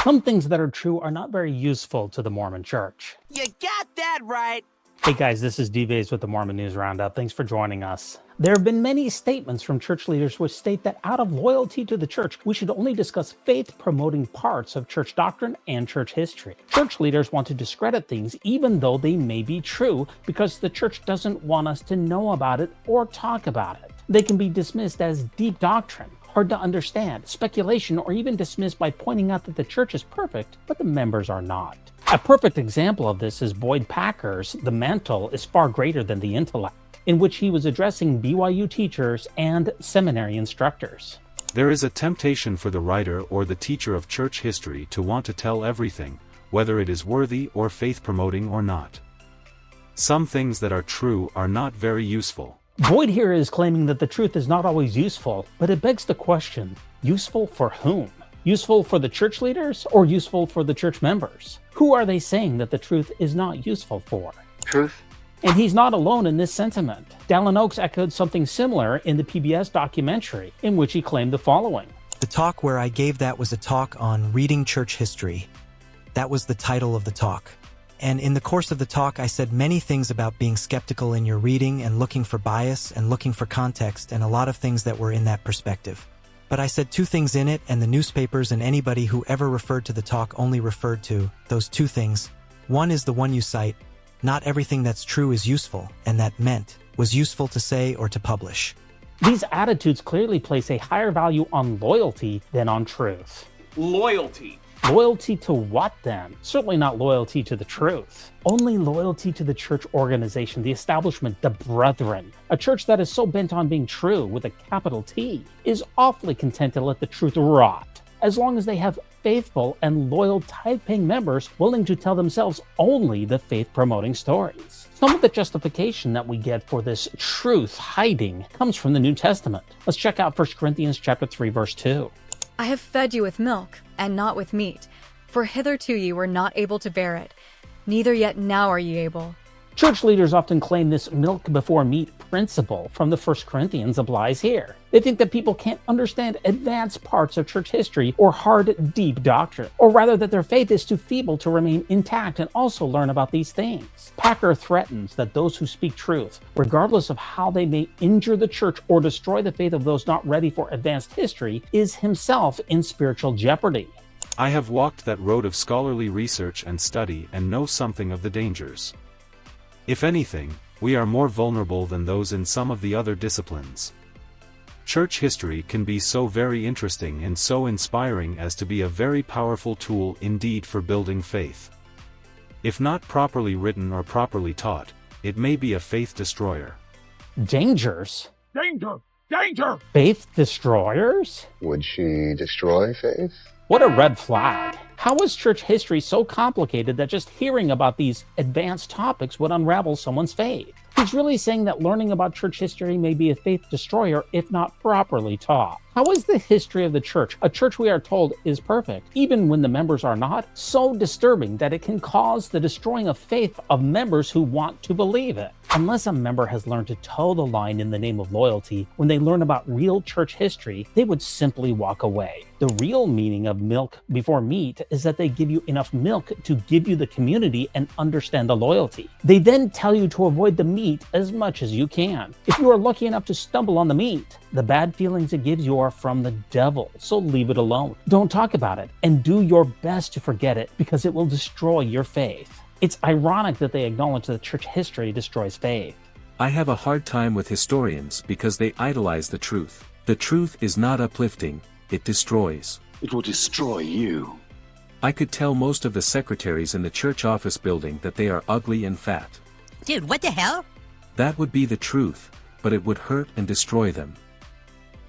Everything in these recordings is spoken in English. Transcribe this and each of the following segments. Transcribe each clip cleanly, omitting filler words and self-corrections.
Some things that are true are not very useful to the Mormon Church. You got that right. Hey guys, this is D-Vase with the Mormon News Roundup. Thanks for joining us. There have been many statements from church leaders which state that out of loyalty to the church, we should only discuss faith-promoting parts of church doctrine and church history. Church leaders want to discredit things even though they may be true because the church doesn't want us to know about it or talk about it. They can be dismissed as deep doctrine, hard to understand, speculation, or even dismissed by pointing out that the church is perfect, but the members are not. A perfect example of this is Boyd Packer's "The Mantle is Far Greater Than the Intellect," in which he was addressing BYU teachers and seminary instructors. There is a temptation for the writer or the teacher of church history to want to tell everything, whether it is worthy or faith-promoting or not. Some things that are true are not very useful. Boyd here is claiming that the truth is not always useful, but it begs the question, useful for whom? Useful for the church leaders or useful for the church members? Who are they saying that the truth is not useful for? Truth. And he's not alone in this sentiment. Dallin H echoed something similar in the PBS documentary, in which he claimed the following. The talk where I gave that was a talk on reading church history. That was the title of the talk. And in the course of the talk, I said many things about being skeptical in your reading and looking for bias and looking for context and a lot of things that were in that perspective. But I said two things in it, and the newspapers and anybody who ever referred to the talk only referred to those two things. One is the one you cite. Not everything that's true is useful, and that meant was useful to say or to publish. These attitudes clearly place a higher value on loyalty than on truth. Loyalty. Loyalty to what then? Certainly not loyalty to the truth. Only loyalty to the church organization, the establishment, the brethren. A church that is so bent on being true, with a capital T, is awfully content to let the truth rot, as long as they have faithful and loyal tithe-paying members willing to tell themselves only the faith-promoting stories. Some of the justification that we get for this truth hiding comes from the New Testament. Let's check out 1 Corinthians chapter 3, verse 2. I have fed you with milk, and not with meat, for hitherto ye were not able to bear it, neither yet now are ye able. Church leaders often claim this milk before meat principle from the 1 Corinthians applies here. They think that people can't understand advanced parts of church history or hard, deep doctrine, or rather that their faith is too feeble to remain intact and also learn about these things. Packer threatens that those who speak truth, regardless of how they may injure the church or destroy the faith of those not ready for advanced history, is himself in spiritual jeopardy. I have walked that road of scholarly research and study and know something of the dangers. If anything, we are more vulnerable than those in some of the other disciplines. Church history can be so very interesting and so inspiring as to be a very powerful tool indeed for building faith. If not properly written or properly taught, it may be a faith destroyer. Dangers? Danger! Danger! Faith destroyers? Would she destroy faith? What a red flag. How is church history so complicated that just hearing about these advanced topics would unravel someone's faith? He's really saying that learning about church history may be a faith destroyer if not properly taught. How is the history of the church, a church we are told is perfect, even when the members are not, so disturbing that it can cause the destroying of faith of members who want to believe it? Unless a member has learned to toe the line in the name of loyalty, when they learn about real church history, they would simply walk away. The real meaning of milk before meat is that they give you enough milk to give you the community and understand the loyalty. They then tell you to avoid the meat as much as you can. If you are lucky enough to stumble on the meat, the bad feelings it gives you are from the devil, so leave it alone. Don't talk about it, and do your best to forget it because it will destroy your faith. It's ironic that they acknowledge that church history destroys faith. I have a hard time with historians because they idolize the truth. The truth is not uplifting, it destroys. It will destroy you. I could tell most of the secretaries in the church office building that they are ugly and fat. Dude, what the hell? That would be the truth, but it would hurt and destroy them.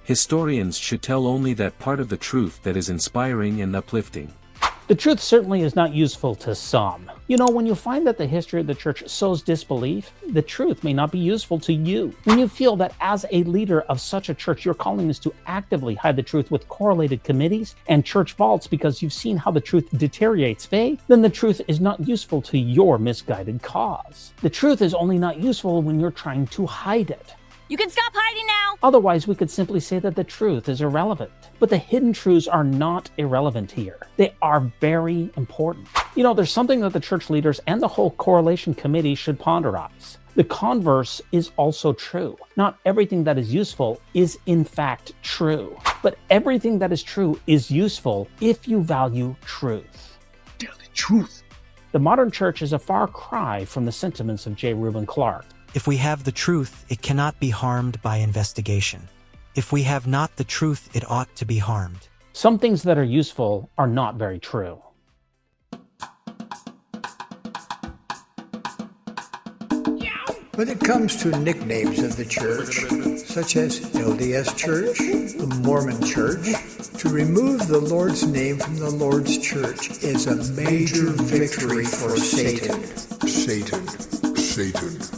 Historians should tell only that part of the truth that is inspiring and uplifting. The truth certainly is not useful to some. You know, when you find that the history of the church sows disbelief, the truth may not be useful to you. When you feel that as a leader of such a church, your calling is to actively hide the truth with correlated committees and church vaults because you've seen how the truth deteriorates faith, then the truth is not useful to your misguided cause. The truth is only not useful when you're trying to hide it. You can stop hiding now! Otherwise, we could simply say that the truth is irrelevant. But the hidden truths are not irrelevant here. They are very important. You know, there's something that the church leaders and the whole correlation committee should ponderize. The converse is also true. Not everything that is useful is in fact true. But everything that is true is useful if you value truth. Tell the truth. The modern church is a far cry from the sentiments of J. Reuben Clark. If we have the truth, it cannot be harmed by investigation. If we have not the truth, it ought to be harmed. Some things that are useful are not very true. When it comes to nicknames of the church, such as LDS Church, the Mormon Church, to remove the Lord's name from the Lord's church is a major victory for Satan. Satan.